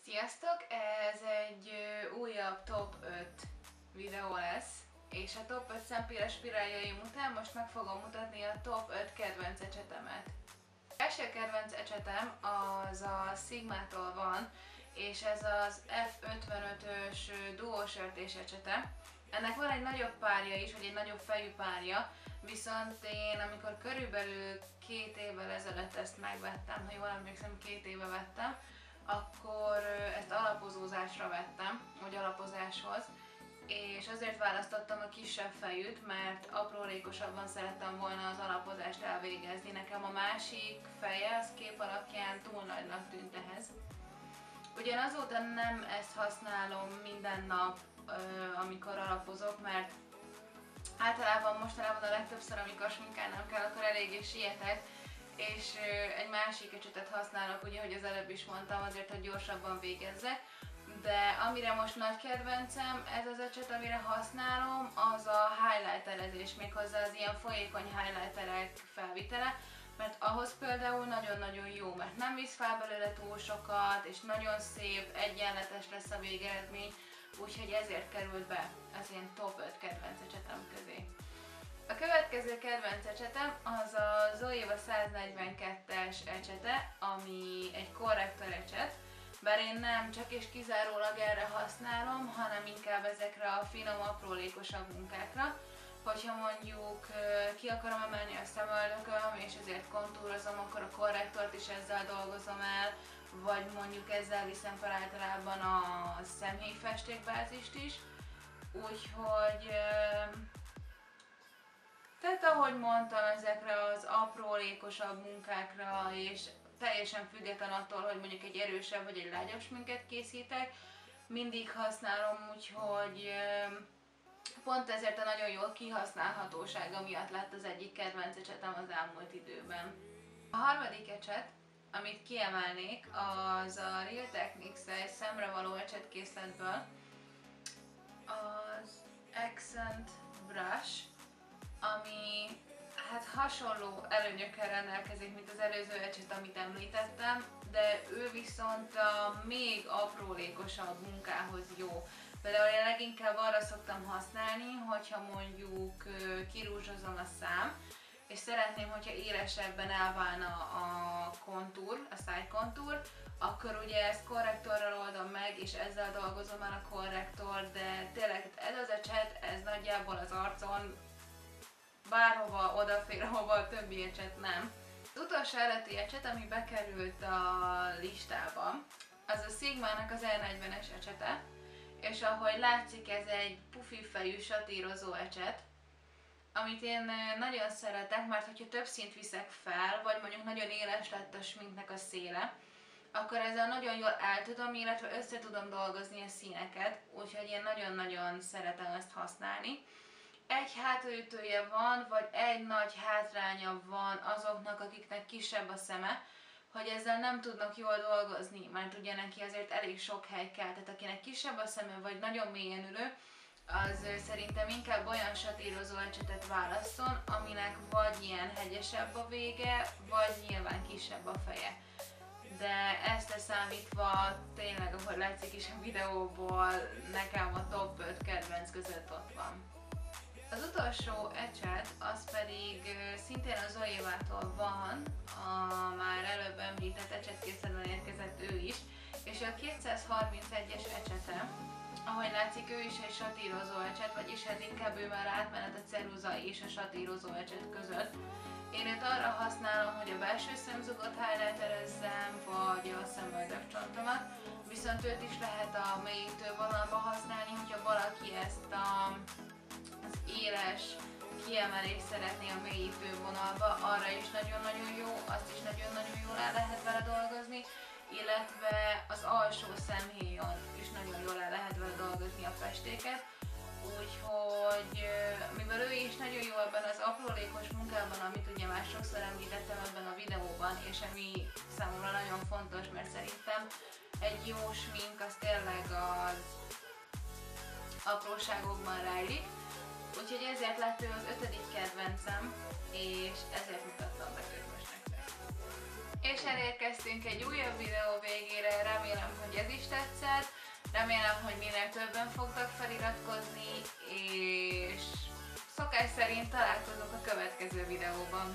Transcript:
Sziasztok! Ez egy újabb top 5 videó lesz, és a top 5 szempilles spiráljaim után most meg fogom mutatni a top 5 kedvenc ecsetemet. Az első kedvenc ecsetem az a Sigmától van, és ez az F55-ös duósörtés ecsete. Ennek van egy nagyobb párja is, vagy egy nagyobb fejű párja, viszont én amikor körülbelül 2 évvel ezelőtt ezt megvettem, ha jól emlékszem 2 éve vettem, akkor ezt alapozózásra vettem, vagy alapozáshoz, és azért választottam a kisebb fejűt, mert aprólékosabban szerettem volna az alapozást elvégezni. Nekem a másik feje az kép alapján túl nagynak tűnt ehhez. Ugyan azóta nem ezt használom minden nap, amikor alapozok, mert általában mostanában a legtöbbször, amikor sminkálnom kell, akkor eléggé sietek, és egy másik ecsetet használok, ugye, hogy az előbb is mondtam, azért, hogy gyorsabban végezzek. De amire most nagy kedvencem, ez az ecset, amire használom, az a highlighterezés, méghozzá az ilyen folyékony highlighterek felvitele, mert ahhoz például nagyon-nagyon jó, mert nem visz fel belőle túl sokat, és nagyon szép, egyenletes lesz a végeredmény, úgyhogy ezért került be az ilyen top 5 kedvenc ecsetem közé. A következő kedvenc ecsetem az a Zoeva 142-es ecsete, ami egy korrektor ecset, bár én nem csak és kizárólag erre használom, hanem inkább ezekre a finom, aprólékosabb munkákra. Hogyha mondjuk ki akarom emelni a szemöldököm, és ezért kontúrozom, akkor a korrektort is ezzel dolgozom el, vagy mondjuk ezzel viszem fel általában a szemhéjfestékbázist is. Úgyhogy tehát ahogy mondtam, ezekre az aprólékosabb munkákra, és teljesen független attól, hogy mondjuk egy erősebb vagy egy lágyabb sminket készítek, mindig használom, úgyhogy pont ezért a nagyon jól kihasználhatósága miatt lett az egyik kedvenc ecsetem az elmúlt időben. A harmadik ecset, amit kiemelnék, az a Real Techniques egy szemrevaló ecsetkészletből, az Accent Brush, ami hát hasonló előnyökkel rendelkezik, mint az előző ecset, amit említettem, de ő viszont a még aprólékosabb munkához jó. Például én leginkább arra szoktam használni, hogyha mondjuk kirúzsozom a szám, és szeretném, hogyha élesebben elválna a kontúr, a szájkontúr, akkor ugye ezt korrektorral oldom meg, és ezzel dolgozom el a korrektor, de tényleg ez az ecset, ez nagyjából az arcon bárhova odafér, ahova a többi ecset nem. Az utolsó előtti ecset, ami bekerült a listába, az a Sigmának az E40-es ecsete, és ahogy látszik, ez egy pufi fejű satírozó ecset, amit én nagyon szeretek, mert hogyha több szint viszek fel, vagy mondjuk nagyon éles lett a sminknek a széle, akkor ezzel nagyon jól el tudom, illetve össze tudom dolgozni a színeket, úgyhogy én nagyon-nagyon szeretem ezt használni. Egy hátulütője van, vagy egy nagy hátránya van azoknak, akiknek kisebb a szeme, hogy ezzel nem tudnak jól dolgozni, mert ugye neki azért elég sok hely kell, tehát akinek kisebb a szeme, vagy nagyon mélyen ülő, az szerintem inkább olyan satírozó ecsetet válasszon, aminek vagy ilyen hegyesebb a vége, vagy nyilván kisebb a feje. De ezt leszámítva tényleg, ahogy látszik is a videóból, nekem a top 5 kedvenc között ott van. Az utolsó ecset, az pedig szintén a Zoevától van, a már előbb említett ecsetkészletben érkezett ő is, és a 231-es ecsete, ahogy látszik, ő is egy satírozó ecset, vagyis hát inkább ő már átmenet a ceruza és a satírozó ecset között. Én őt arra használom, hogy a belső szemzugot highlighterezzem, vagy a szemöldökcsontomat, viszont őt is lehet a mélyítő vonalba használni, hogyha valaki ezt az éles kiemelést szeretné a mélyítő vonalba, arra is nagyon-nagyon jó, azt is nagyon-nagyon jól el lehet vele dolgozni, illetve az alsó szemhéjon is nagyon jól el lehet vele dolgozni a festéket, úgyhogy mivel ő is nagyon jó ebben az aprólékos munkában, amit ugye már sokszor említettem ebben a videóban, és ami számomra nagyon fontos, mert szerintem egy jó smink az tényleg az apróságokban rejlik, úgyhogy ezért lett ő az 5. kedvencem, és ezért mutattam be őt most nektek. És elérkeztünk egy újabb videó végére, remélem, hogy ez is tetszett. Remélem, hogy minél többen fognak feliratkozni, és szokás szerint találkozunk a következő videóban.